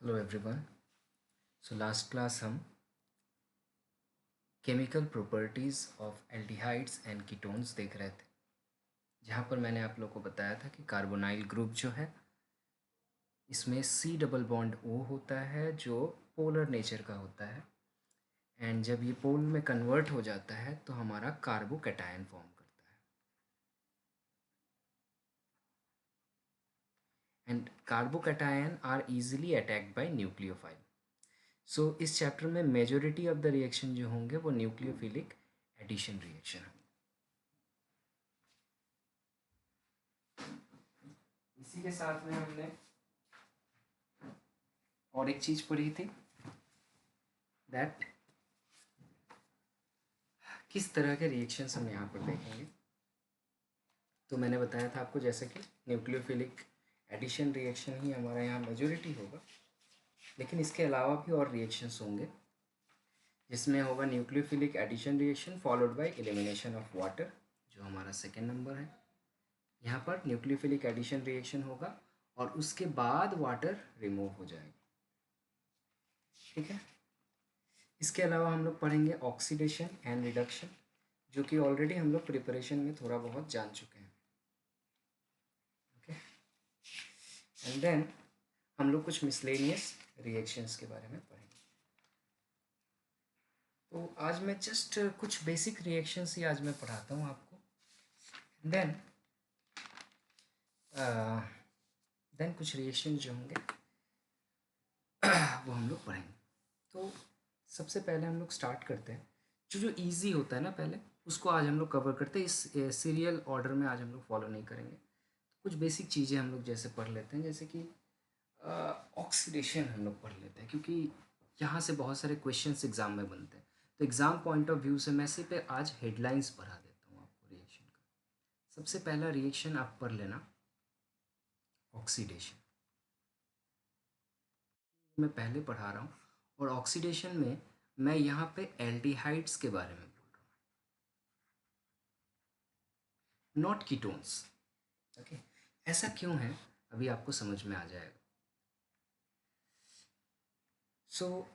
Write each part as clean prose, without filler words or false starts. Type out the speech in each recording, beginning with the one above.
Hello everyone. So last class हम chemical properties of aldehydes and ketones देख रहे थे, जहाँ पर मैंने आप लोगों को बताया था कि कार्बोनाइल ग्रुप जो है इसमें C डबल बॉन्ड O होता है जो पोलर नेचर का होता है, एंड जब ये पोल में कन्वर्ट हो जाता है तो हमारा कार्बोकैटायन फॉर्म करता है। And carbocation are easily attacked by nucleophile. So इस चैप्टर में मेजोरिटी ऑफ द रिएक्शन जो होंगे वो न्यूक्लियोफिलिक एडिशन रिएक्शन होंगे। इसी के साथ में हमने और एक चीज़ पढ़ी थी, दैट किस तरह के रिएक्शंस हम यहाँ पर देखेंगे। तो मैंने बताया था आपको जैसे कि न्यूक्लियोफिलिक एडिशन रिएक्शन ही हमारा यहाँ मेजोरिटी होगा, लेकिन इसके अलावा भी और रिएक्शंस होंगे, जिसमें होगा nucleophilic addition reaction followed by elimination of water, जो हमारा सेकेंड नंबर है। यहाँ पर न्यूक्लियोफिलिक एडिशन रिएक्शन होगा और उसके बाद वाटर रिमूव हो जाएगा। ठीक है। इसके अलावा हम लोग पढ़ेंगे ऑक्सीडेशन एंड रिडक्शन, जो कि ऑलरेडी हम लोग प्रिपरेशन में थोड़ा बहुत जान चुके हैं। ओके। एंड देन हम लोग कुछ मिसलेनियस रिएक्शंस के बारे में पढ़ेंगे। तो आज मैं जस्ट कुछ बेसिक रिएक्शंस ही आज मैं पढ़ाता हूँ आपको। देन कुछ रिएक्शन जो होंगे वो हम लोग पढ़ेंगे। तो सबसे पहले हम लोग स्टार्ट करते हैं जो इजी होता है ना, पहले उसको आज हम लोग कवर करते हैं। इस सीरियल ऑर्डर में आज हम लोग फॉलो नहीं करेंगे। कुछ बेसिक चीज़ें हम लोग जैसे पढ़ लेते हैं, जैसे कि ऑक्सीडेशन हम लोग पढ़ लेते हैं, क्योंकि यहाँ से बहुत सारे क्वेश्चंस एग्ज़ाम में बनते हैं। तो एग्ज़ाम पॉइंट ऑफ व्यू से मैं सिर्फ आज हेडलाइंस पढ़ा देता हूँ आपको रिएक्शन का। सबसे पहला रिएक्शन आप पढ़ लेना, ऑक्सीडेशन। मैं पहले पढ़ा रहा हूँ, और ऑक्सीडेशन में मैं यहाँ पे एल्डिहाइड्स के बारे में बोल रहा हूँ, नॉट कीटोन्स। ओके। ऐसा क्यों है अभी आपको समझ में आ जाएगा। सो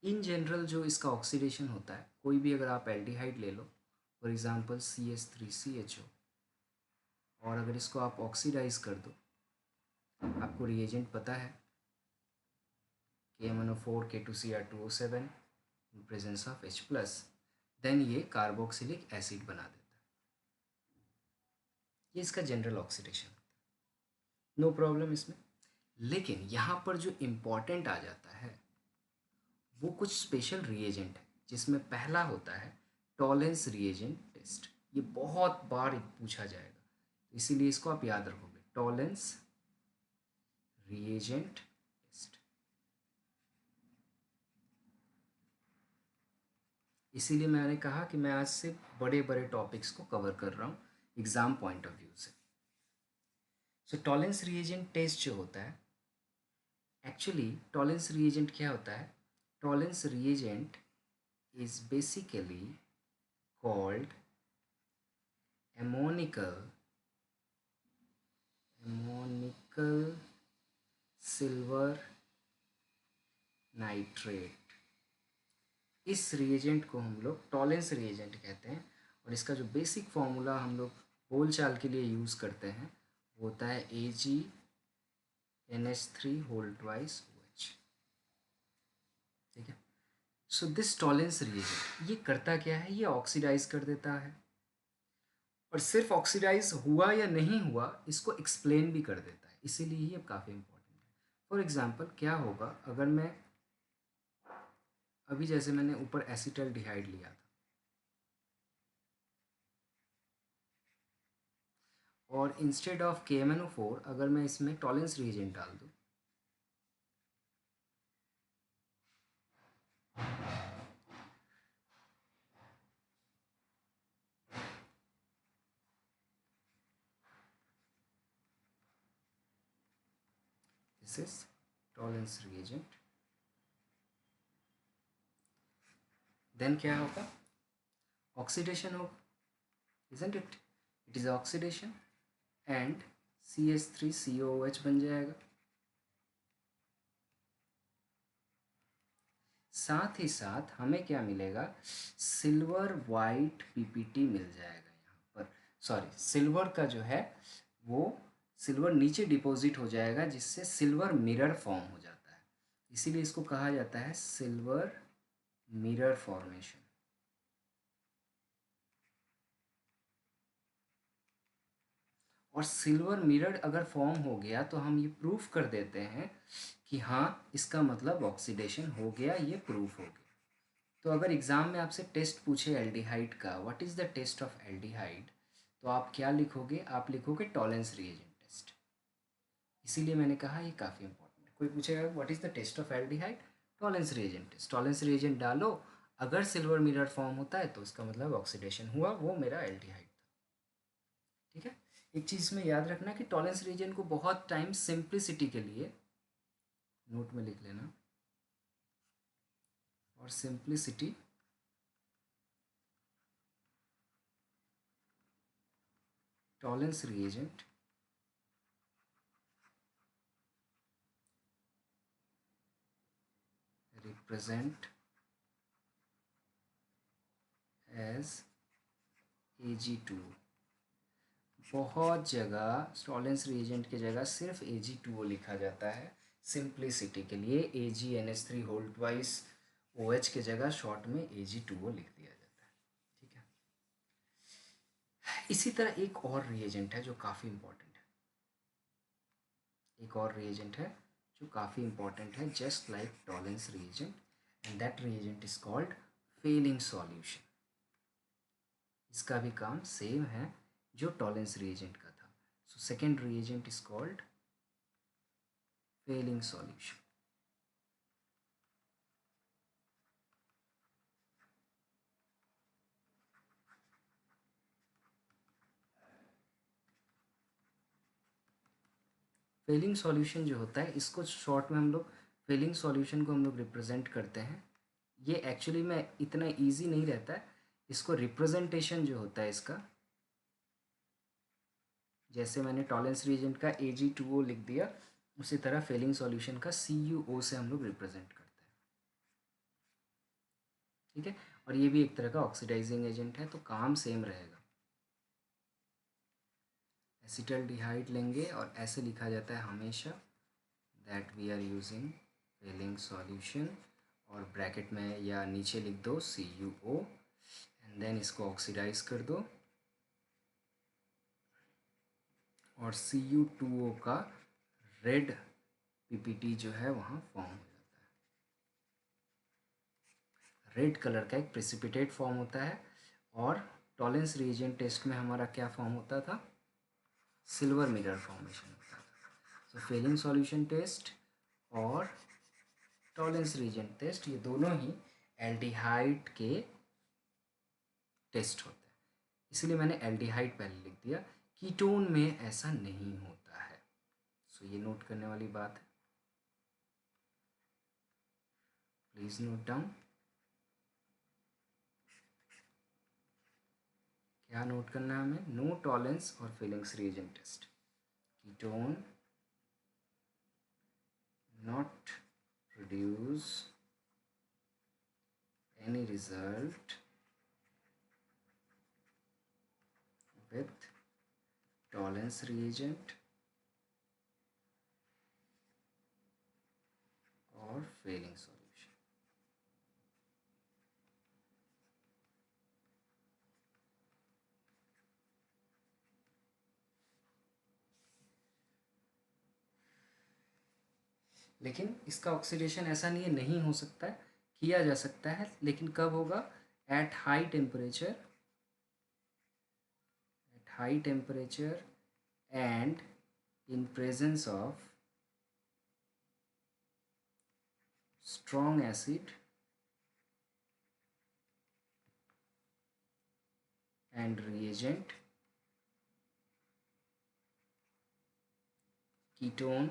इन जनरल जो इसका ऑक्सीडेशन होता है, कोई भी अगर आप एल्डिहाइड ले लो, फॉर एग्जांपल CH3CHO, और अगर इसको आप ऑक्सीडाइज कर दो, आपको रिएजेंट पता है KMnO4 K2Cr2O7 in presence of H+, then ये कार्बोक्सिलिक एसिड बना देता है। ये इसका जनरल ऑक्सीडेशन, नो प्रॉब्लम इसमें। लेकिन यहाँ पर जो इम्पॉर्टेंट आ जाता है वो कुछ स्पेशल रिएजेंट है, जिसमें पहला होता है टॉलेंस रिएजेंट टेस्ट। ये बहुत बार पूछा जाएगा, तो इसीलिए इसको आप याद रखोगे, टॉलेंस रिएजेंट टेस्ट। इसीलिए मैंने कहा कि मैं आज से बड़े बड़े टॉपिक्स को कवर कर रहा हूँ एग्ज़ाम पॉइंट ऑफ व्यू से। सो टॉलेंस रिएजेंट टेस्ट जो होता है, एक्चुअली टॉलेंस रिएजेंट क्या होता है? Tollens reagent is basically called ammonical silver nitrate। इस रिएजेंट को हम लोग टॉलेंस रिएजेंट कहते हैं, और इसका जो बेसिक फॉर्मूला हम लोग बोलचाल के लिए यूज़ करते हैं वो होता है AgNH3 2OH। ठीक है। सो दिस टॉलेंस रिएजेंट ये करता क्या है? ये ऑक्सीडाइज कर देता है, और सिर्फ ऑक्सीडाइज हुआ या नहीं हुआ इसको एक्सप्लेन भी कर देता है, इसीलिए ये काफ़ी इंपॉर्टेंट है। फॉर एग्जांपल क्या होगा अगर मैं अभी, जैसे मैंने ऊपर एसिटल्डिहाइड लिया था, और इंस्टेड ऑफ KMnO4 अगर मैं इसमें टॉलेंस रिएजेंट डाल दूँ, this is Tollens reagent, then क्या होगा? ऑक्सीडेशन होगा, isn't it? It is oxidation and CH3COOH बन जाएगा। साथ ही साथ हमें क्या मिलेगा, सिल्वर वाइट पीपीटी मिल जाएगा यहाँ पर। सॉरी, सिल्वर का जो है वो सिल्वर नीचे डिपॉजिट हो जाएगा, जिससे सिल्वर मिरर फॉर्म हो जाता है, इसीलिए इसको कहा जाता है सिल्वर मिरर फॉर्मेशन। और सिल्वर मिरर अगर फॉर्म हो गया तो हम ये प्रूफ कर देते हैं कि हाँ, इसका मतलब ऑक्सीडेशन हो गया, ये प्रूफ हो गया। तो अगर एग्ज़ाम में आपसे टेस्ट पूछे एल्डिहाइड का, what is the test of aldehyde, तो आप क्या लिखोगे, आप लिखोगे टॉलेंस रिएजेंट टेस्ट। इसीलिए मैंने कहा ये काफ़ी इंपॉर्टेंट है। कोई पूछेगा what is the test of aldehyde, Tollens reagent test, Tollens reagent डालो, अगर सिल्वर मिरर फॉर्म होता है तो इसका मतलब ऑक्सीडेशन हुआ, वो मेरा एल्डिहाइड था। ठीक है, एक चीज़ में याद रखना कि टॉलेंस रिएजेंट को बहुत टाइम सिंप्लिसिटी के लिए नोट में लिख लेना, और simplicity Tollens reagent represent as Ag2। बहुत जगह टॉलेंस रिएजेंट की जगह सिर्फ Ag2O लिखा जाता है सिंप्लिसिटी के लिए, AgNH3 होल ट्वाइस OH के जगह शॉर्ट में Ag2O लिख दिया जाता है। ठीक है, इसी तरह एक और रिएजेंट है जो काफ़ी इंपॉर्टेंट है, एक और रिएजेंट है जो काफ़ी इंपॉर्टेंट है, just like Tollens reagent, and that reagent is called Fehling solution. इसका भी काम सेम है जो टॉलेंस रिएजेंट का था। So second reagent is called Fehling solution. Fehling solution जो होता है, इसको शॉर्ट में हम लोग फेलिंग सॉल्यूशन को हम लोग रिप्रेजेंट करते हैं। ये एक्चुअली में इतना इजी नहीं रहता है, इसको रिप्रेजेंटेशन जो होता है इसका, जैसे मैंने टॉलेंस रिएजेंट का Ag2O लिख दिया, उसी तरह फेलिंग सॉल्यूशन का CuO से हम लोग रिप्रेजेंट करते हैं। ठीक है, और ये भी एक तरह का ऑक्सीडाइजिंग एजेंट है, तो काम सेम रहेगा। एसिटल्डिहाइड लेंगे और ऐसे लिखा जाता है हमेशा, that we are using Fehling solution, और ब्रैकेट में या नीचे लिख दो CuO, एंड देन इसको ऑक्सीडाइज कर दो, और Cu2O का रेड पीपीटी जो है वहाँ फॉर्म हो जाता है। रेड कलर का एक प्रेसिपिटेट फॉर्म होता है, और टॉलेंस रिएजेंट टेस्ट में हमारा क्या फॉर्म होता था, सिल्वर मिरर फॉर्मेशन होता था। तो फेलिंग सॉल्यूशन टेस्ट और टॉलेंस रिएजेंट टेस्ट, ये दोनों ही एल्डिहाइड के टेस्ट होते हैं, इसलिए मैंने एल्डिहाइड पहले लिख दिया। कीटोन में ऐसा नहीं होता है, सो ये नोट करने वाली बात है, प्लीज नोट डाउन। क्या नोट करना है हमें, नो टॉलेंस और Fehling's reagent test, ketone not produce any result with Tollens reagent और फेलिंग सॉल्यूशन। लेकिन इसका ऑक्सीडेशन ऐसा नहीं हो सकता है, किया जा सकता है, लेकिन कब होगा, at high temperature, and in presence of strong acid and reagent, ketone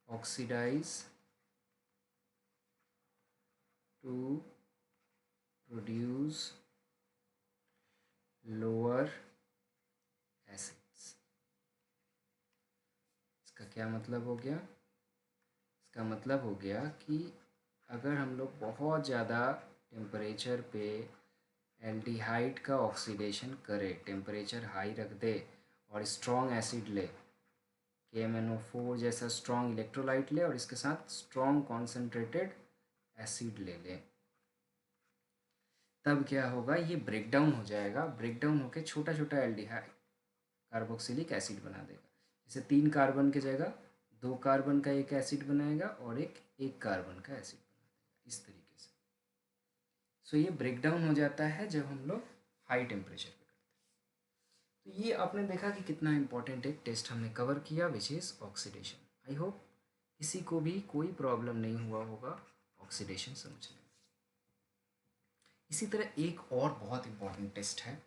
oxidize to produce lower acids। इसका क्या मतलब हो गया, का मतलब हो गया कि अगर हम लोग बहुत ज़्यादा टेम्परेचर पे एल्डिहाइड का ऑक्सीडेशन करें, टेम्परेचर हाई रख दे और स्ट्रॉन्ग एसिड ले, KMnO4 जैसा स्ट्रॉन्ग इलेक्ट्रोलाइट ले और इसके साथ स्ट्रॉन्ग कॉन्सेंट्रेटेड एसिड ले लें, तब क्या होगा, ये ब्रेक डाउन हो जाएगा। ब्रेक डाउन होकर छोटा छोटा एल्डिहाइड कार्बोक्सिलिक एसिड बना देगा। जैसे 3 कार्बन की जगह 2 कार्बन का एक एसिड बनाएगा और एक कार्बन का एसिड बना देगा, इस तरीके से। सो ये ब्रेक डाउन हो जाता है जब हम लोग हाई टेम्परेचर पे करते हैं। तो ये आपने देखा कि कितना इंपॉर्टेंट एक टेस्ट हमने कवर किया, which is oxidation. I hope किसी को भी कोई प्रॉब्लम नहीं हुआ होगा ऑक्सीडेशन समझने में। इसी तरह एक और बहुत इंपॉर्टेंट टेस्ट है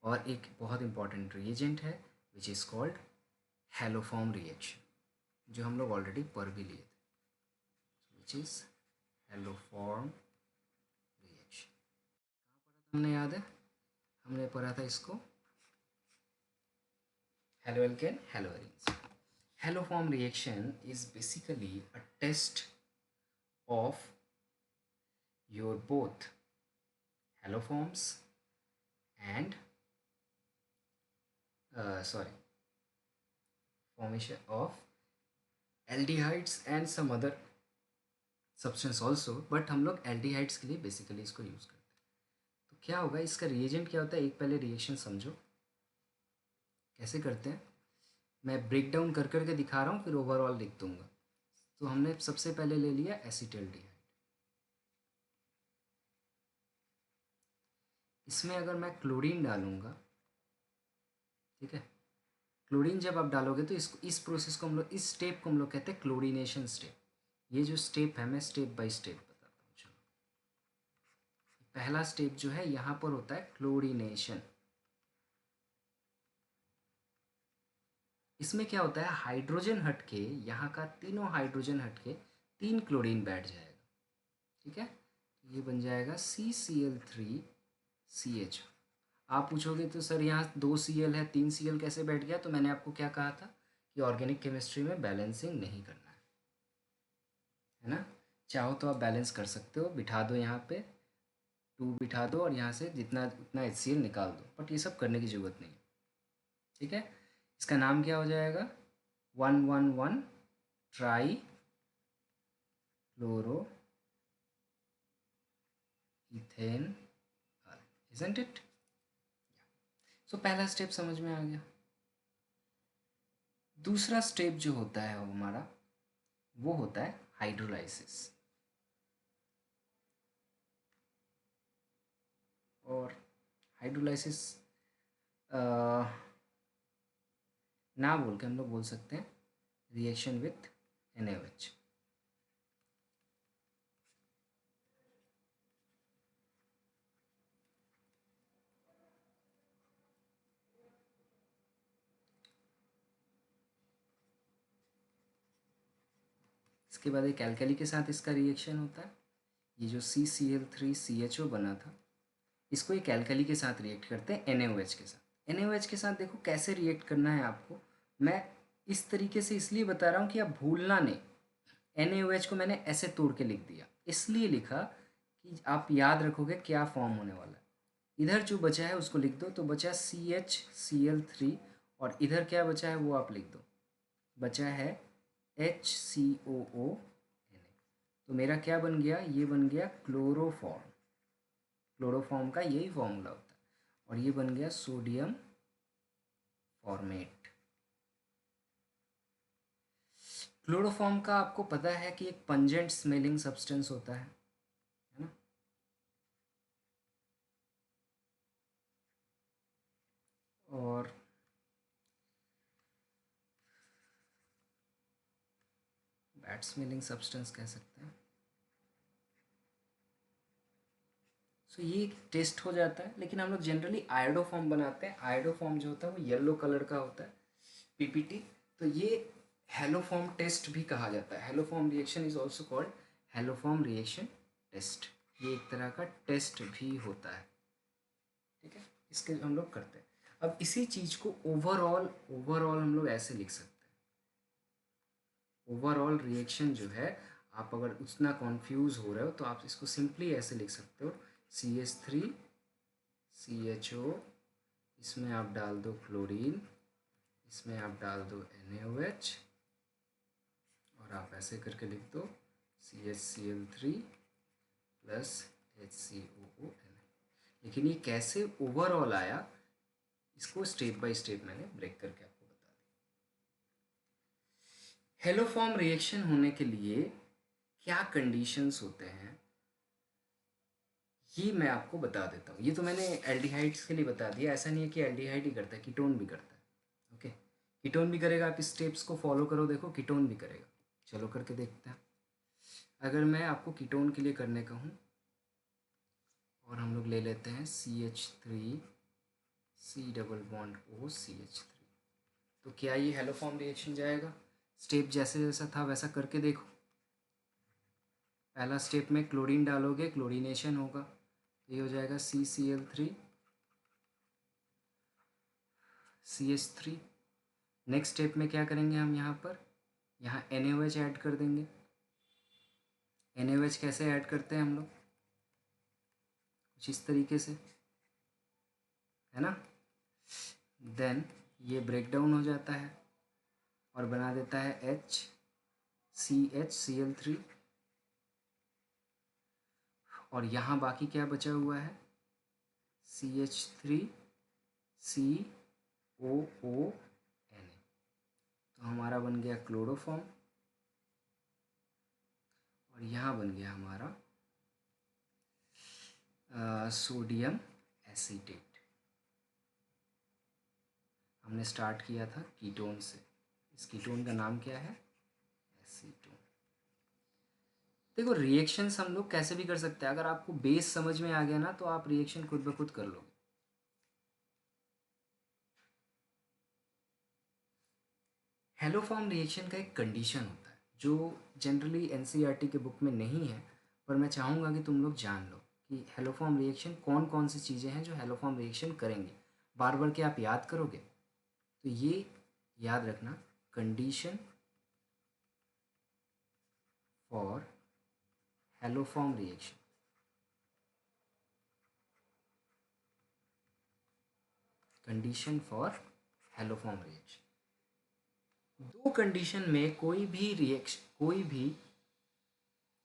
और एक बहुत इंपॉर्टेंट रिएजेंट है, which is called haloform reaction, जो हम लोग ऑलरेडी पढ़ भी लिए थे, विच इज़ हैलोफॉर्म रिएक्शन। हमने याद है, हमने पढ़ा था इसको, haloalkane haloarenes. Haloform reaction is basically a test of your both haloforms and formation of aldehydes and some other substance also, but हम लोग aldehydes के लिए बेसिकली इसको यूज़ करते हैं। तो क्या होगा, इसका रिएजेंट क्या होता है, एक पहले रिएक्शन समझो कैसे करते हैं। मैं ब्रेक डाउन कर करके दिखा रहा हूँ, फिर ओवरऑल लिख दूंगा। तो हमने सबसे पहले ले लिया एसिटाल्डिहाइड। इसमें अगर मैं क्लोरीन डालूंगा, ठीक है, क्लोरीन जब आप डालोगे तो इस प्रोसेस को हम लोग, इस स्टेप को हम लोग कहते हैं क्लोरीनेशन स्टेप। ये जो स्टेप है मैं स्टेप बाय स्टेप बताता हूँ। चलो, पहला स्टेप जो है यहाँ पर होता है क्लोरीनेशन। इसमें क्या होता है, हाइड्रोजन हटके, यहाँ का तीनों हाइड्रोजन हटके 3 क्लोरीन बैठ जाएगा, ठीक है। ये बन जाएगा CCl3CH। आप पूछोगे तो सर यहाँ 2 Cl है, 3 Cl कैसे बैठ गया, तो मैंने आपको क्या कहा था कि ऑर्गेनिक केमिस्ट्री में बैलेंसिंग नहीं करना है ना। चाहो तो आप बैलेंस कर सकते हो, बिठा दो यहाँ पे 2 बिठा दो और यहाँ से जितना उतना HCl निकाल दो, बट ये सब करने की ज़रूरत नहीं है, ठीक है। इसका नाम क्या हो जाएगा, 111 try chloro ethane, isn't it? सो पहला स्टेप समझ में आ गया। दूसरा स्टेप जो होता है हमारा, वो होता है हाइड्रोलाइसिस। और हाइड्रोलाइसिस ना बोल के हम लोग बोल सकते हैं रिएक्शन विथ NaOH। इसके बाद एक एल्कली के साथ इसका रिएक्शन होता है। ये जो CCl3CHO बना था, इसको एक एल्कली के साथ रिएक्ट करते हैं NaOH के साथ। NaOH के साथ देखो कैसे रिएक्ट करना है आपको, मैं इस तरीके से इसलिए बता रहा हूँ कि आप भूलना नहीं। NaOH को मैंने ऐसे तोड़ के लिख दिया, इसलिए लिखा कि आप याद रखोगे क्या फॉर्म होने वाला है। इधर जो बचा है उसको लिख दो, तो बचा CHCl3 और इधर क्या बचा है वो आप लिख दो, बचा है HCOO। तो मेरा क्या बन गया, ये बन गया क्लोरोफॉर्म। क्लोरोफॉर्म का यही फॉर्मूला होता है, और ये बन गया सोडियम फॉर्मेट। क्लोरोफॉर्म का आपको पता है कि एक पंजेंट स्मेलिंग सब्सटेंस होता है ना। और बैड स्मेलिंग सब्सटेंस कह सकते हैं। सो ये टेस्ट हो जाता है, लेकिन हम लोग जनरली आयोडोफॉर्म बनाते हैं। आयोडोफॉर्म जो होता है वो येलो कलर का होता है, PPT। तो ये हैलोफॉर्म टेस्ट भी कहा जाता है। Haloform reaction is also called haloform reaction test. ये एक तरह का टेस्ट भी होता है, ठीक है, इसके हम लोग करते हैं। अब इसी चीज़ को ओवरऑल हम लोग ऐसे लिख सकते हैं। ओवरऑल रिएक्शन जो है आप अगर उतना कॉन्फ्यूज हो रहे हो तो आप इसको सिंपली ऐसे लिख सकते हो, CH3CHO, इसमें आप डाल दो क्लोरीन, इसमें आप डाल दो NaOH, और आप ऐसे करके लिख दो CHCl3 प्लस HCOON। लेकिन ये कैसे ओवरऑल आया, इसको स्टेप बाय स्टेप मैंने ब्रेक करके आपको बता दिया। हेलोफॉर्म रिएक्शन होने के लिए क्या कंडीशंस होते हैं ये मैं आपको बता देता हूँ। ये तो मैंने एल्डिहाइड्स के लिए बता दिया, ऐसा नहीं है कि एल्डिहाइड ही करता है, कीटोन भी करता है। ओके, कीटोन भी करेगा, आप इस स्टेप्स को फॉलो करो, देखो कीटोन भी करेगा। चलो करके देखते हैं। अगर मैं आपको कीटोन के लिए करने का हूँ, और हम लोग ले लेते हैं CH3C⋯OCH3, तो क्या ये हेलोफॉर्म रिएक्शन जाएगा? स्टेप जैसे जैसा था वैसा करके देखो। पहला स्टेप में क्लोरीन डालोगे, क्लोरीनेशन होगा, तो ये हो जाएगा CCl3CH3। नेक्स्ट स्टेप में क्या करेंगे हम, यहाँ NaOH ऐड कर देंगे। NaOH कैसे ऐड करते हैं हम लोग, कुछ इस तरीके से, है ना। देन ये ब्रेक डाउन हो जाता है और बना देता है HCHCl3, और यहाँ बाकी क्या बचा हुआ है, CH3COONA। तो हमारा बन गया क्लोरोफॉर्म, और यहाँ बन गया हमारा सोडियम एसीटेट। हमने स्टार्ट किया था कीटोन से, इस कीटोन का नाम क्या है, एसीटोन। देखो रिएक्शंस हम लोग कैसे भी कर सकते हैं, अगर आपको बेस समझ में आ गया ना तो आप रिएक्शन खुद ब खुद कर लोगे। हेलोफॉर्म रिएक्शन का एक कंडीशन होता है जो जनरली एनसीईआरटी के बुक में नहीं है, पर मैं चाहूँगा कि तुम लोग जान लो कि हेलोफॉर्म रिएक्शन कौन कौन सी चीज़ें हैं जो हेलोफॉर्म रिएक्शन करेंगे। बार बार के आप याद करोगे, तो ये याद रखना, condition for haloform reaction, condition for haloform reaction. दो कंडीशन में कोई भी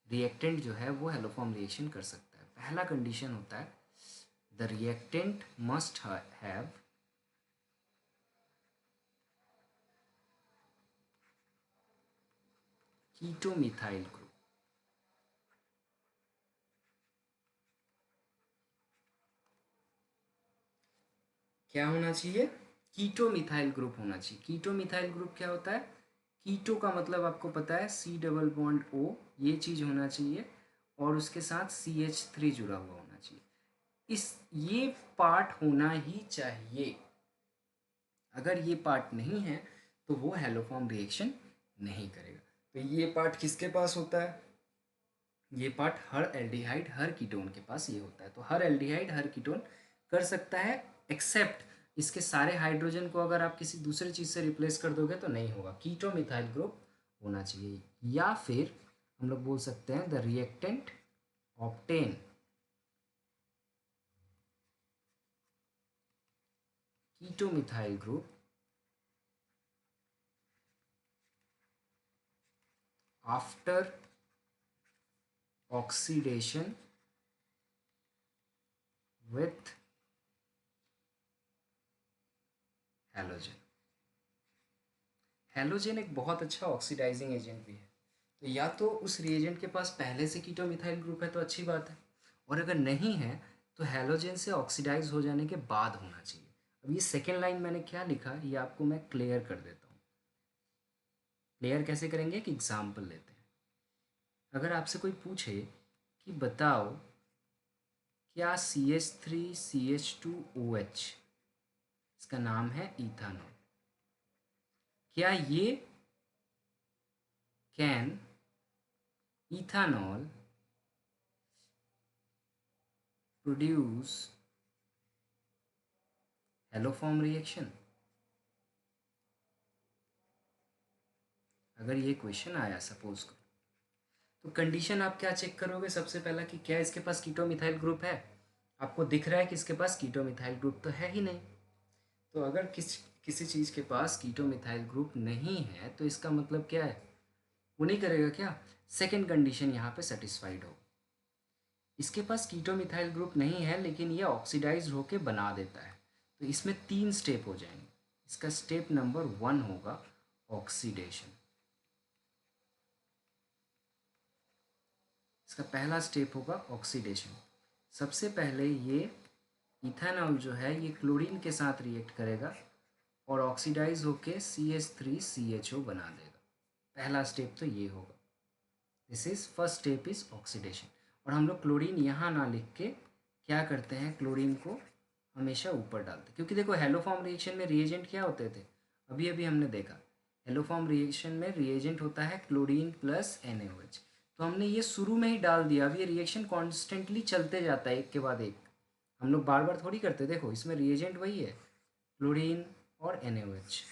रिएक्टेंट जो है वो हेलोफॉर्म रिएक्शन कर सकता है। पहला कंडीशन होता है the reactant must have ketomethyl group. क्या होना चाहिए, कीटोमिथाइल ग्रुप होना चाहिए। कीटोमिथाइल ग्रुप क्या होता है, कीटो का मतलब आपको पता है C⋯O, ये चीज़ होना चाहिए, और उसके साथ CH3 जुड़ा हुआ होना चाहिए। ये पार्ट होना ही चाहिए। अगर ये पार्ट नहीं है तो वो हेलोफॉर्म रिएक्शन नहीं करेगा। तो ये पार्ट किसके पास होता है, ये पार्ट हर एल्डिहाइड हर कीटोन के पास ये होता है। तो हर एल्डिहाइड हर कीटोन कर सकता है, एक्सेप्ट इसके सारे हाइड्रोजन को अगर आप किसी दूसरी चीज़ से रिप्लेस कर दोगे तो नहीं होगा, कीटोमिथाइल ग्रुप होना चाहिए। या फिर हम लोग बोल सकते हैं the reactant obtain ketomethyl group after oxidation with halogen. Halogen एक बहुत अच्छा ऑक्सीडाइजिंग एजेंट भी है, तो या तो उस रिएजेंट के पास पहले से कीटोमिथाइल ग्रुप है तो अच्छी बात है, और अगर नहीं है तो हैलोजन से ऑक्सीडाइज हो जाने के बाद होना चाहिए। अब ये सेकेंड लाइन मैंने क्या लिखा ये आपको मैं क्लियर कर देता हूँ। क्लियर कैसे करेंगे, एक एग्जाम्पल लेते हैं। अगर आपसे कोई पूछे कि बताओ क्या CH3CH2OH, इसका नाम है इथानॉल, क्या ये can ethanol produce haloform reaction? अगर ये क्वेश्चन आया सपोज करो, तो कंडीशन आप क्या चेक करोगे सबसे पहला कि क्या इसके पास कीटो मिथाइल ग्रुप है। आपको दिख रहा है कि इसके पास कीटो मिथाइल ग्रुप तो है ही नहीं। तो अगर किसी चीज़ के पास कीटो मिथाइल ग्रुप नहीं है तो इसका मतलब क्या है, वो नहीं करेगा क्या, सेकेंड कंडीशन यहाँ पे सेटिस्फाइड हो। इसके पास कीटो मिथाइल ग्रुप नहीं है लेकिन ये ऑक्सीडाइज होके बना देता है। तो इसमें 3 स्टेप हो जाएंगे। इसका स्टेप नंबर 1 होगा ऑक्सीडेशन। इसका पहला स्टेप होगा ऑक्सीडेशन। सबसे पहले ये इथेनॉल जो है ये क्लोरीन के साथ रिएक्ट करेगा और ऑक्सीडाइज होके CH3CHO बना देगा। पहला स्टेप तो ये होगा। This is first step is oxidation. और हम लोग क्लोरीन यहाँ ना लिख के क्या करते हैं, क्लोरीन को हमेशा ऊपर डालते हैं, क्योंकि देखो हेलोफॉर्म रिएक्शन में रिएजेंट क्या होते थे, अभी अभी हमने देखा हेलोफॉर्म रिएक्शन में रिएजेंट होता है क्लोरीन प्लस NaOH। तो हमने ये शुरू में ही डाल दिया। अब ये रिएक्शन कॉन्स्टेंटली चलते जाता है एक के बाद एक, हम लोग बार बार थोड़ी करते। देखो इसमें रिएजेंट वही है, क्लोरीन और NaOH,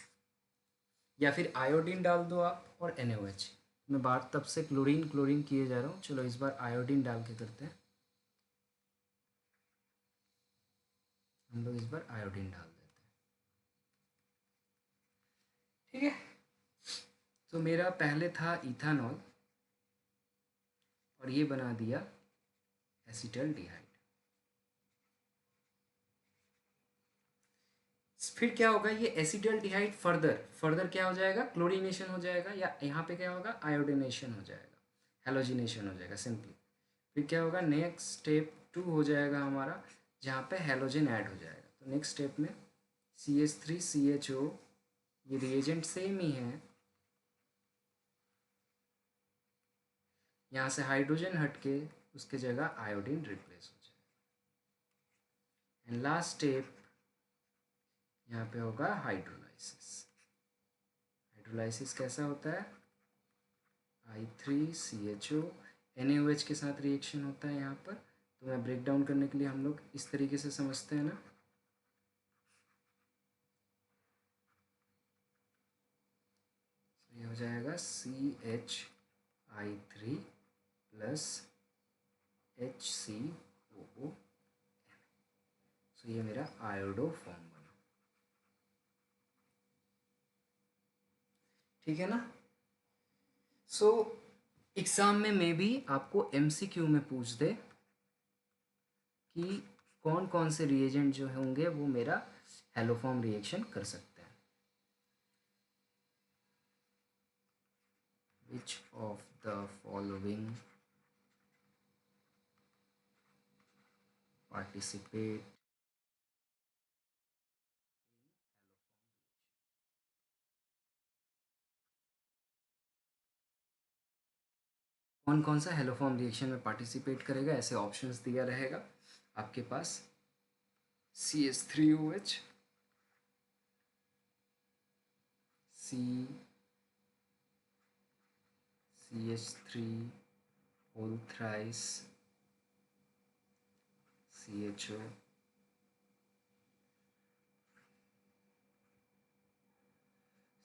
या फिर आयोडीन डाल दो आप और NaOH। मैं बात तब से क्लोरीन क्लोरीन किए जा रहा हूँ। चलो इस बार आयोडीन डाल के करते हैं। हम लोग इस बार आयोडीन डाल देते हैं। ठीक है, तो मेरा पहले था इथानॉल और ये बना दिया एसिटल्डिहाइड। फिर क्या होगा, ये एसिटल्डिहाइड फर्दर फर्दर क्या हो जाएगा, क्लोरीनेशन हो जाएगा, या यहाँ पे क्या होगा, आयोडीनेशन हो जाएगा, हेलोजिनेशन हो जाएगा सिंपली। फिर क्या होगा, नेक्स्ट स्टेप 2 हो जाएगा हमारा, जहाँ पे हेलोजन ऐड हो जाएगा। तो नेक्स्ट स्टेप में CH3CHO, ये रिएजेंट सेम ही है, यहाँ से हाइड्रोजन हट के उसके जगह आयोडीन रिप्लेस हो जाएगा। एंड लास्ट स्टेप यहाँ पे होगा हाइड्रोलाइसिस। हाइड्रोलाइसिस कैसा होता है, I3CHO NaOH के साथ रिएक्शन होता है यहाँ पर। तो मैं ब्रेक डाउन करने के लिए हम लोग इस तरीके से समझते हैं ना, ये हो जाएगा CHI3 प्लस HCOO। तो ये मेरा आयोडो फॉर्म बना, ठीक है ना। सो एग्ज़ाम में मे भी आपको MCQ में पूछ दे कि कौन कौन से रिएजेंट जो होंगे वो मेरा हेलोफॉर्म रिएक्शन कर सकते हैं। Which of the following participate, कौन कौन सा हेलोफॉर्म रिएक्शन में पार्टिसिपेट करेगा, ऐसे ऑप्शंस दिया रहेगा आपके पास। CH3OH, CH3 whole thrice CHO,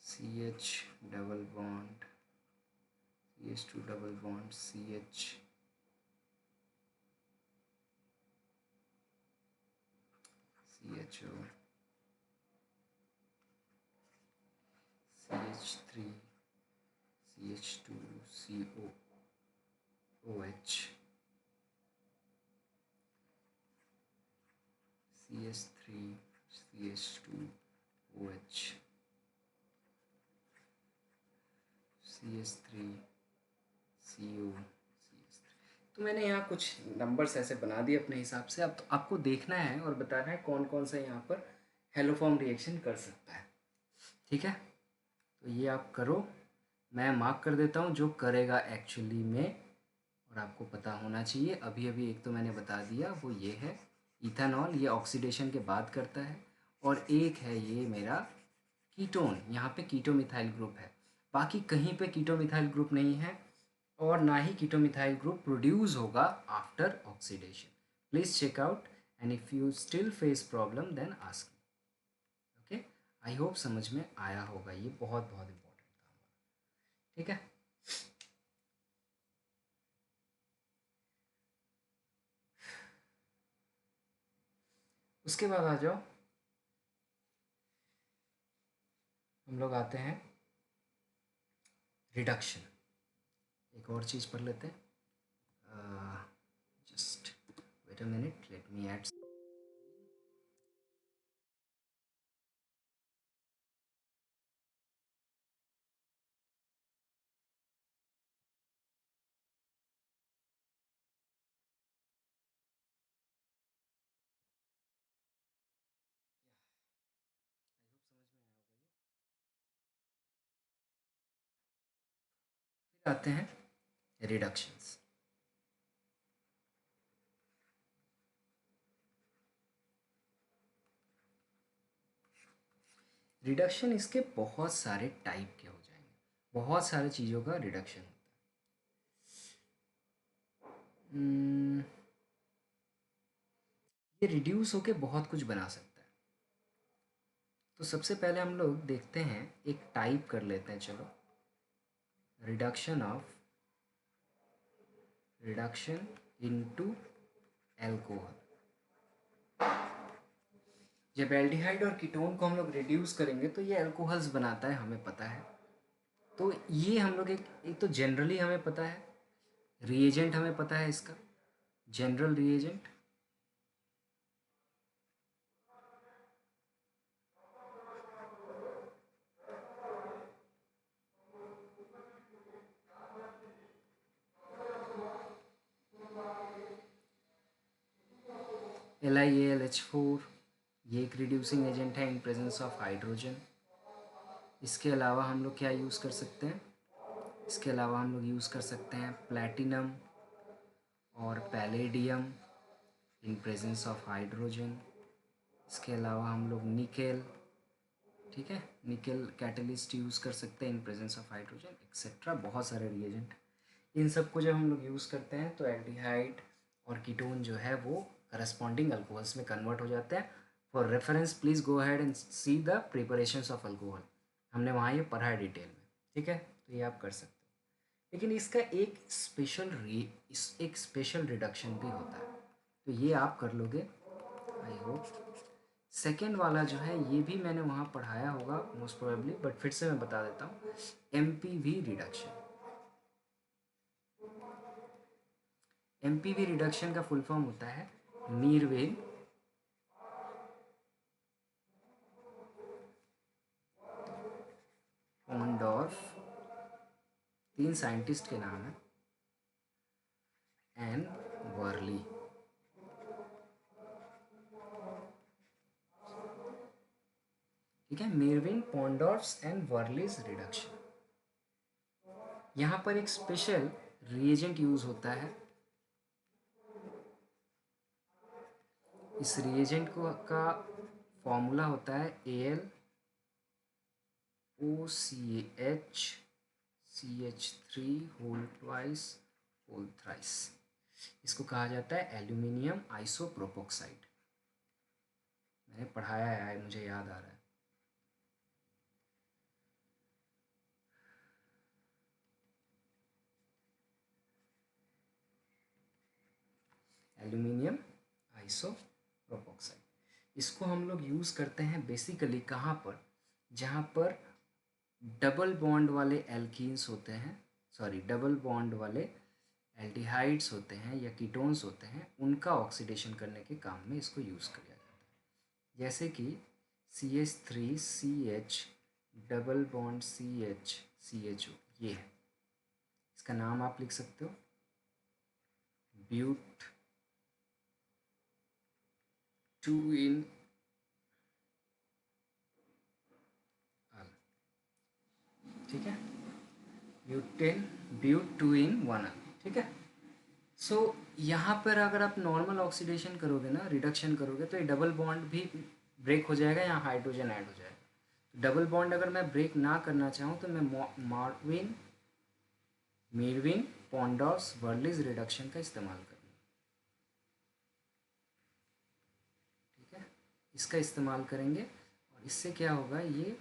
CH double bond CH2 double bond CH, CHO, CH3 CH2 COOH, CH3 CH2OH, CH3 CO CH3। तो मैंने यहाँ कुछ नंबर्स ऐसे बना दिए अपने हिसाब से। अब तो आपको देखना है और बताना है कौन कौन सा यहाँ पर हेलोफॉर्म रिएक्शन कर सकता है, ठीक है। तो ये आप करो, मैं मार्क कर देता हूँ जो करेगा एक्चुअली में, और आपको पता होना चाहिए। अभी अभी एक तो मैंने बता दिया, वो ये है इथेनॉल, ये ऑक्सीडेशन के बाद करता है। और एक है ये मेरा कीटोन, यहाँ पे कीटो मिथाइल ग्रुप है, बाकी कहीं पे कीटो मिथाइल ग्रुप नहीं है, और ना ही कीटो मिथाइल ग्रुप प्रोड्यूस होगा after oxidation. Please check out, and if you still face problem then ask. Okay, I hope समझ में आया होगा, ये बहुत बहुत इंपॉर्टेंट था, ठीक है। उसके बाद आ जाओ, हम लोग आते हैं रिडक्शन। एक और चीज़ पढ़ लेते हैं, just wait a minute, let me add. आते हैं रिडक्शंस। रिडक्शन इसके बहुत सारे टाइप के हो जाएंगे, बहुत सारी चीज़ों का रिडक्शन होता है। ये रिड्यूस होके बहुत कुछ बना सकता है। तो सबसे पहले हम लोग देखते हैं, एक टाइप कर लेते हैं, चलो, रिडक्शन इनटू एल्कोहल। जब एल्डिहाइड और कीटोन को हम लोग रिड्यूस करेंगे तो ये अल्कोहल्स बनाता है, हमें पता है। तो ये हम लोग एक तो जनरली हमें पता है, रिएजेंट हमें पता है इसका, जनरल रिएजेंट। LiAlH4, ये एक रिड्यूसिंग एजेंट है इन प्रेजेंस ऑफ हाइड्रोजन। इसके अलावा हम लोग क्या यूज़ कर सकते हैं, इसके अलावा हम लोग यूज़ कर सकते हैं प्लैटिनम और palladium in presence of hydrogen. इसके अलावा हम लोग निकेल, ठीक है, निकेल कैटलिस्ट यूज़ कर सकते हैं इन प्रेजेंस ऑफ हाइड्रोजन, एक्सेट्रा बहुत सारे रिएजेंट। इन सब को जब हम लोग यूज़ करते हैं तो एल्डिहाइड और कीटोन जो है वो करस्पॉन्डिंग अल्कोहल्स में कन्वर्ट हो जाते हैं। For reference please go ahead and see the preparations of alcohol, हमने वहाँ ये पढ़ा है डिटेल में, ठीक है, तो ये आप कर सकते हो। लेकिन इसका एक स्पेशल रिडक्शन भी होता है, तो ये आप कर लोगे आई होप। सेकेंड वाला जो है ये भी मैंने वहाँ पढ़ाया होगा मोस्ट प्रोबेबली, बट फिर से मैं बता देता हूँ, MPV रिडक्शन। MPV रिडक्शन का फुल फॉर्म होता है मीरवेन पॉन्डोर्फ, 3 साइंटिस्ट के नाम है, एंड वर्ली। ठीक है, मीरवेन पॉन्डोर्फ एंड वर्लीज रिडक्शन। यहाँ पर एक स्पेशल रिएजेंट यूज होता है। इस रिएजेंट को का फॉर्मूला होता है AlOCH3 whole twice whole thrice. इसको कहा जाता है एल्यूमिनियम आइसोप्रोपोक्साइड। मैंने पढ़ाया है, मुझे याद आ रहा है। एल्यूमिनियम आइसोप्रोपोक्साइड, इसको हम लोग यूज़ करते हैं बेसिकली कहाँ पर, जहाँ पर डबल बॉन्ड वाले एल्कीन्स होते हैं, सॉरी डबल बॉन्ड वाले एल्डिहाइड्स होते हैं या कीटोन्स होते हैं, उनका ऑक्सीडेशन करने के काम में इसको यूज़ किया जाता है। जैसे कि CH3CH डबल बॉन्ड CHO, ये है, इसका नाम आप लिख सकते हो ब्यूट 2 ठीक है, ब्यूट 2 ठीक है। सो यहाँ पर अगर आप नॉर्मल ऑक्सीडेशन करोगे ना, रिडक्शन करोगे, तो ये डबल बॉन्ड भी ब्रेक हो जाएगा, यहाँ हाइड्रोजन ऐड हो जाएगा। डबल बॉन्ड अगर मैं ब्रेक ना करना चाहूँ तो मैं मीरविन पॉन्डोर्स वर्लीज रिडक्शन का इस्तेमाल करूँगा, ठीक है, इसका इस्तेमाल करेंगे। और इससे क्या होगा, ये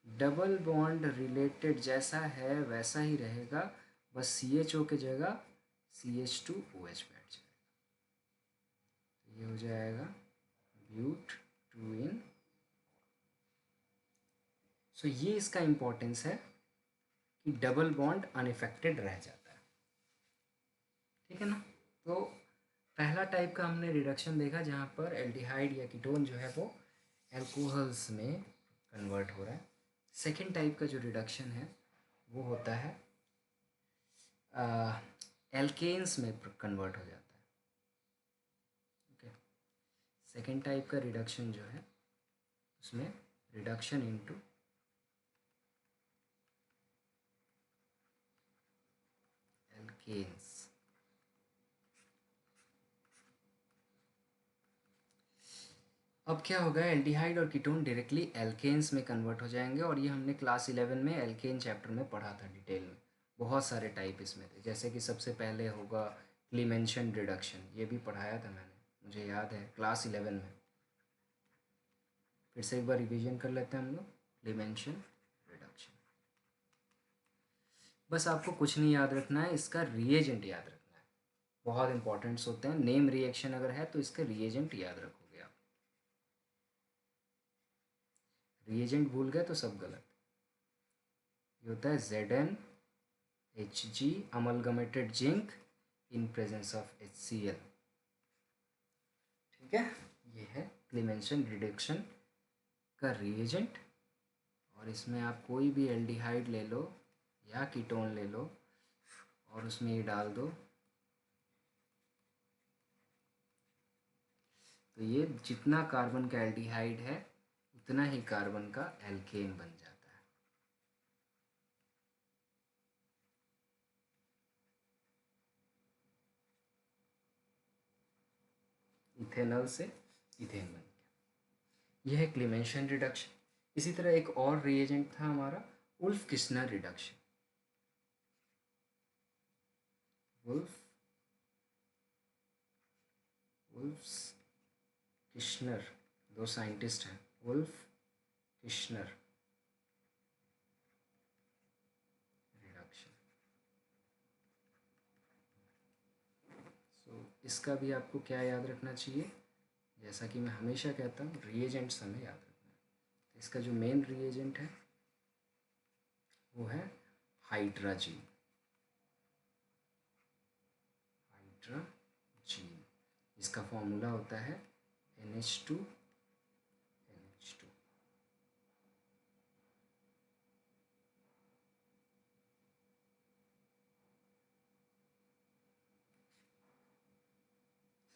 डबल बॉन्ड रिलेटेड जैसा है वैसा ही रहेगा, बस CHO की जगह CH2OH बैठ जाएगा। तो ये हो जाएगा ब्यूट टू इन। सो ये इसका इम्पोर्टेंस है कि डबल बॉन्ड अनइफेक्टेड रह जाता है, ठीक है ना। तो पहला टाइप का हमने रिडक्शन देखा जहाँ पर एल्डिहाइड या कीटोन जो है वो एल्कोहल्स में कन्वर्ट हो रहा है। सेकेंड टाइप का जो रिडक्शन है वो होता है एल्केन्स में कन्वर्ट हो जाता है। ओके, सेकेंड टाइप का रिडक्शन जो है उसमें रिडक्शन इनटू एल्केन्स। अब क्या होगा, एल्डिहाइड और कीटोन डायरेक्टली एल्केन्स में कन्वर्ट हो जाएंगे, और ये हमने क्लास 11 में एल्केन चैप्टर में पढ़ा था डिटेल में। बहुत सारे टाइप इसमें थे, जैसे कि सबसे पहले होगा क्लीमेंशन रिडक्शन, ये भी पढ़ाया था मैंने, मुझे याद है क्लास 11 में। फिर से एक बार रिवीजन कर लेते हैं हम लोग। क्लीमेंशन रिडक्शन, बस आपको कुछ नहीं याद रखना है, इसका रिएजेंट याद रखना है। बहुत इंपॉर्टेंट्स होते हैं, नेम रिएक्शन अगर है तो इसका रिएजेंट याद रखोगे आप। रिएजेंट भूल गए तो सब गलत। ये होता है ZnHg amalgamated zinc in presence of HCl, ठीक है। ये है क्लीमेंशन रिडक्शन का रिएजेंट, और इसमें आप कोई भी एल्डिहाइड ले लो या कीटोन ले लो और उसमें ये डाल दो, तो ये जितना कार्बन का एल्डिहाइड है उतना ही कार्बन का एल्केन बन जाता है। इथेनॉल से इथेन बन गया। यह है क्लीमेंशन रिडक्शन। इसी तरह एक और रिएजेंट था हमारा Wolff Kishner reduction. Wolff Wolff's Kishner, दो साइंटिस्ट हैं, वुल्फ किश्नर रिडक्शन। सो इसका भी आपको क्या याद रखना चाहिए, जैसा कि मैं हमेशा कहता हूँ रिएजेंट्स हमें याद रखना है। इसका जो मेन रिएजेंट है वो है हाइड्राजीन। हाइड्राजीन, इसका फॉर्मूला होता है NH2 NH2।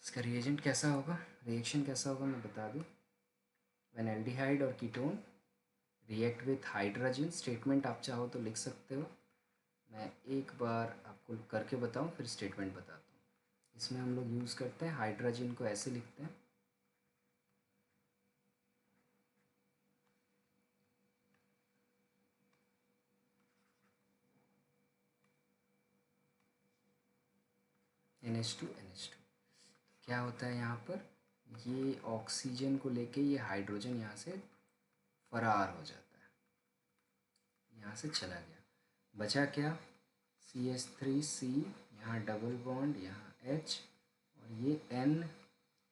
इसका रिएजेंट कैसा होगा, रिएक्शन कैसा होगा मैं बता दूँ। व्हेन एल्डिहाइड और ketone react with hydrogen, statement आप चाहो तो लिख सकते हो, मैं एक बार आपको करके बताऊं फिर स्टेटमेंट बताता हूँ। इसमें हम लोग यूज़ करते हैं हाइड्रोजन को ऐसे लिखते हैं, NH2 NH2। क्या होता है यहाँ पर, ये ऑक्सीजन को लेके ये हाइड्रोजन यहाँ से फरार हो जाता है, यहाँ से चला गया, बचा क्या CH3C, यहाँ डबल बॉन्ड, यहाँ H, और ये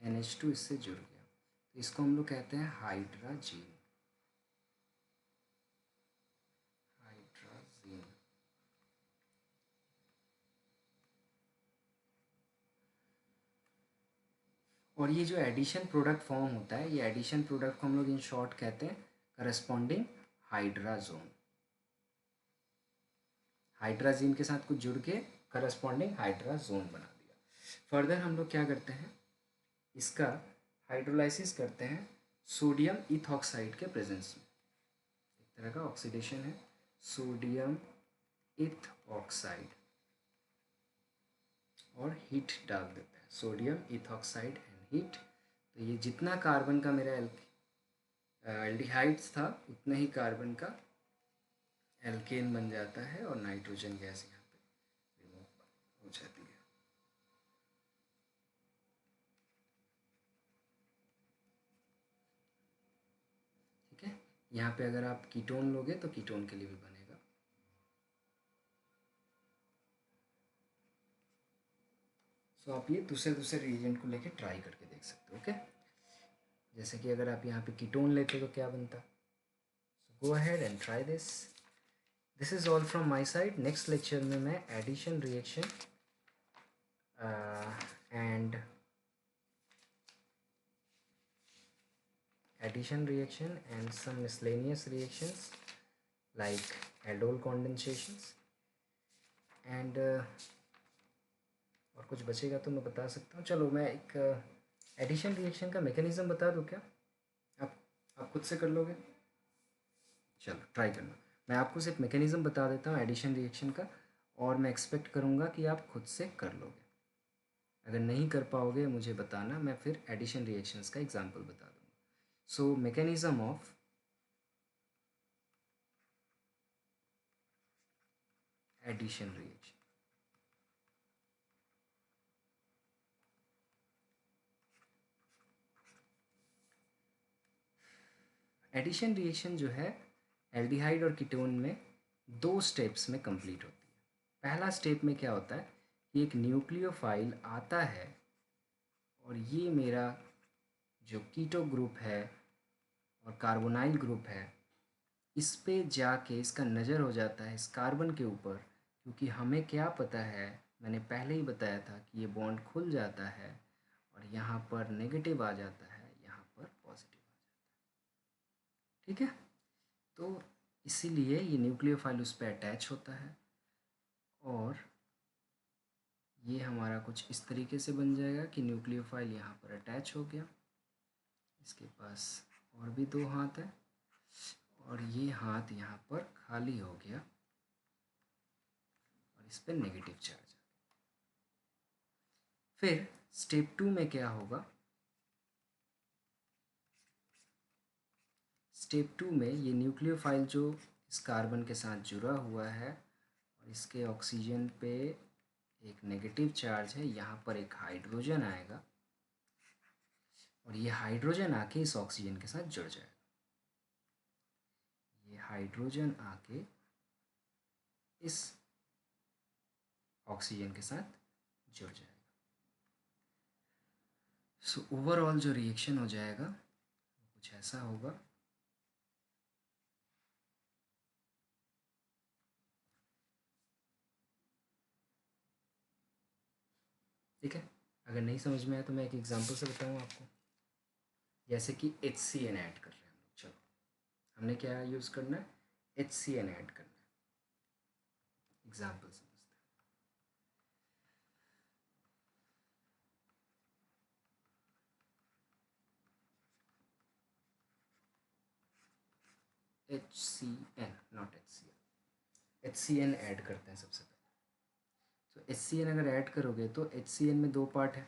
NH2 इससे जुड़ गया, तो इसको हम लोग कहते हैं हाइड्राजीन। हाइड्राजीन। और ये जो एडिशन प्रोडक्ट फॉर्म होता है, ये एडिशन प्रोडक्ट को हम लोग इन शॉर्ट कहते हैं करस्पॉन्डिंग हाइड्राजोन। हाइड्राजीन के साथ कुछ जुड़ के करस्पॉन्डिंग हाइड्राजोन बना दिया। फर्दर हम लोग क्या करते हैं, इसका हाइड्रोलाइसिस करते हैं सोडियम इथॉक्साइड के प्रेजेंस में। एक तरह का ऑक्सीडेशन है, सोडियम इथ ऑक्साइड, और हीट डाल देते हैं, सोडियम इथॉक्साइड एंड हीट। तो ये जितना कार्बन का मेरा एल्डिहाइड्स था उतना ही कार्बन का एल्केन बन जाता है, और नाइट्रोजन गैस यहाँ पे रिमूव हो जाती है। ठीक है, यहाँ पे अगर आप कीटोन लोगे तो कीटोन के लिए भी बनेगा। सो आप ये दूसरे दूसरे रिएजेंट को लेके ट्राई करके देख सकते हो। ओके, जैसे कि अगर आप यहाँ पे कीटोन लेते तो क्या बनता। Go ahead and try this. This is all from my side. Next lecture में मैं addition reaction and some miscellaneous reactions like aldol condensations and और कुछ बचेगा तो मैं बता सकता हूँ। चलो मैं एक एडिशन रिएक्शन का मैकेनिज़्म बता दूँ क्या? आप आप खुद से कर लोगे? चलो ट्राई करना। मैं आपको सिर्फ मैकेनिज़्म बता देता हूँ एडिशन रिएक्शन का, और मैं एक्सपेक्ट करूँगा कि आप खुद से कर लोगे। अगर नहीं कर पाओगे मुझे बताना, मैं फिर एडिशन रिएक्शंस का एग्जांपल बता दूँगा। So mechanism of addition reaction. Addition reaction जो है एल्डिहाइड और कीटोन में 2 स्टेप्स में कंप्लीट होती है। पहला स्टेप में क्या होता है कि एक न्यूक्लियोफाइल आता है और ये मेरा जो कीटो ग्रुप है और कार्बोनाइल ग्रुप है, इस पे जाके इसका नज़र हो जाता है इस कार्बन के ऊपर, क्योंकि हमें क्या पता है, मैंने पहले ही बताया था कि ये बॉन्ड खुल जाता है और यहाँ पर नेगेटिव आ जाता है, यहाँ पर पॉजिटिव आ जाता है। ठीक है, तो इसीलिए ये न्यूक्लियोफाइल उस पर अटैच होता है और ये हमारा कुछ इस तरीके से बन जाएगा कि न्यूक्लियोफाइल यहाँ पर अटैच हो गया, इसके पास और भी 2 हाथ है और ये हाथ यहाँ पर खाली हो गया और इस पर नेगेटिव चार्ज। फिर स्टेप 2 में क्या होगा, स्टेप 2 में ये न्यूक्लियोफाइल जो इस कार्बन के साथ जुड़ा हुआ है और इसके ऑक्सीजन पे एक नेगेटिव चार्ज है, यहाँ पर एक हाइड्रोजन आएगा और ये हाइड्रोजन आके इस ऑक्सीजन के साथ जुड़ जाएगा। ये हाइड्रोजन आके इस ऑक्सीजन के साथ जुड़ जाएगा। सो ओवरऑल जो रिएक्शन हो जाएगा वो कुछ ऐसा होगा। ठीक है, अगर नहीं समझ में आया तो मैं एक एग्जांपल से बताऊँ आपको। जैसे कि HCN ऐड कर रहे हैं हम लोग, चलो हमने क्या यूज़ करना है, HCN ऐड करना है। एग्जांपल समझते हैं। HCN not HCl, HCN add करते हैं सबसे पहले। तो HCN अगर ऐड करोगे तो HCN में 2 पार्ट है,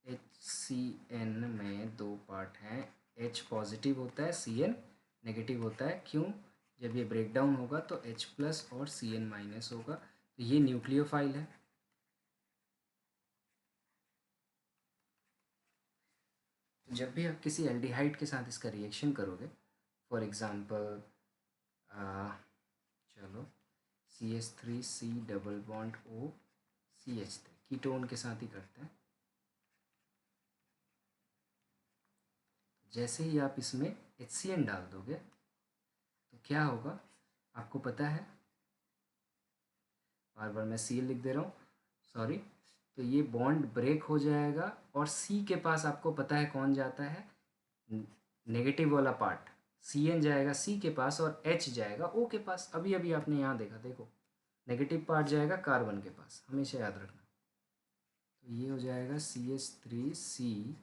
HCN में 2 पार्ट हैं। H पॉजिटिव होता है, CN नेगेटिव होता है। क्यों? जब ये ब्रेक डाउन होगा तो H प्लस और CN माइनस होगा। तो ये न्यूक्लियोफाइल है। तो जब भी आप किसी एल्डिहाइड के साथ इसका रिएक्शन करोगे, फॉर एग्ज़ाम्पल चलो CH3C double bond O CH3 ketone के साथ ही करते हैं। जैसे ही आप इसमें HCN डाल दोगे तो क्या होगा आपको पता है, बार बार मैं Cl लिख दे रहा हूँ, सॉरी। तो ये बॉन्ड ब्रेक हो जाएगा और C के पास आपको पता है कौन जाता है, नेगेटिव वाला पार्ट। CN जाएगा C के पास और H जाएगा O के पास। अभी अभी आपने यहाँ देखा, देखो नेगेटिव पार्ट जाएगा कार्बन के पास, हमेशा याद रखना। तो ये हो जाएगा CH3C,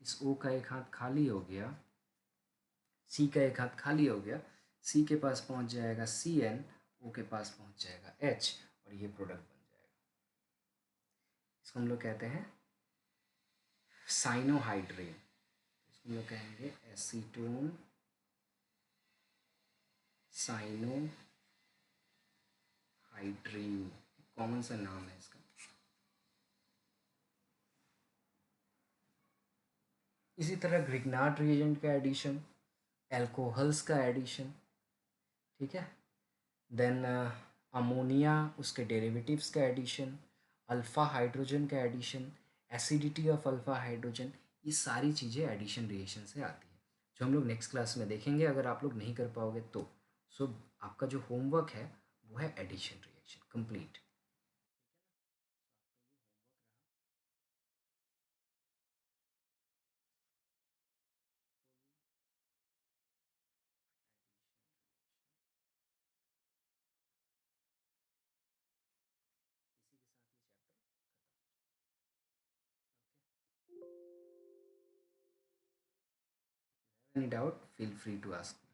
इस O का एक हाथ खाली हो गया, C का एक हाथ खाली हो गया, C के पास पहुंच जाएगा CN, O के पास पहुंच जाएगा H और ये प्रोडक्ट बन जाएगा। इसको हम लोग कहते हैं साइनोहाइड्रेन। इसको हम लोग कहेंगे एसीटोन साइनोहाइड्रीन, कॉमन सा नाम है इसका। इसी तरह ग्रिग्नार्ड रिएजेंट का एडिशन, एल्कोहल्स का एडिशन, ठीक है। देन अमोनिया उसके डेरिवेटिव्स का एडिशन, अल्फ़ा हाइड्रोजन का addition, acidity of alpha hydrogen, ये सारी चीज़ें एडिशन रिएक्शन से आती है, जो हम लोग नेक्स्ट क्लास में देखेंगे। अगर आप लोग नहीं कर पाओगे तो सो आपका जो होमवर्क है वो है addition reaction complete. Any doubt, feel free to ask.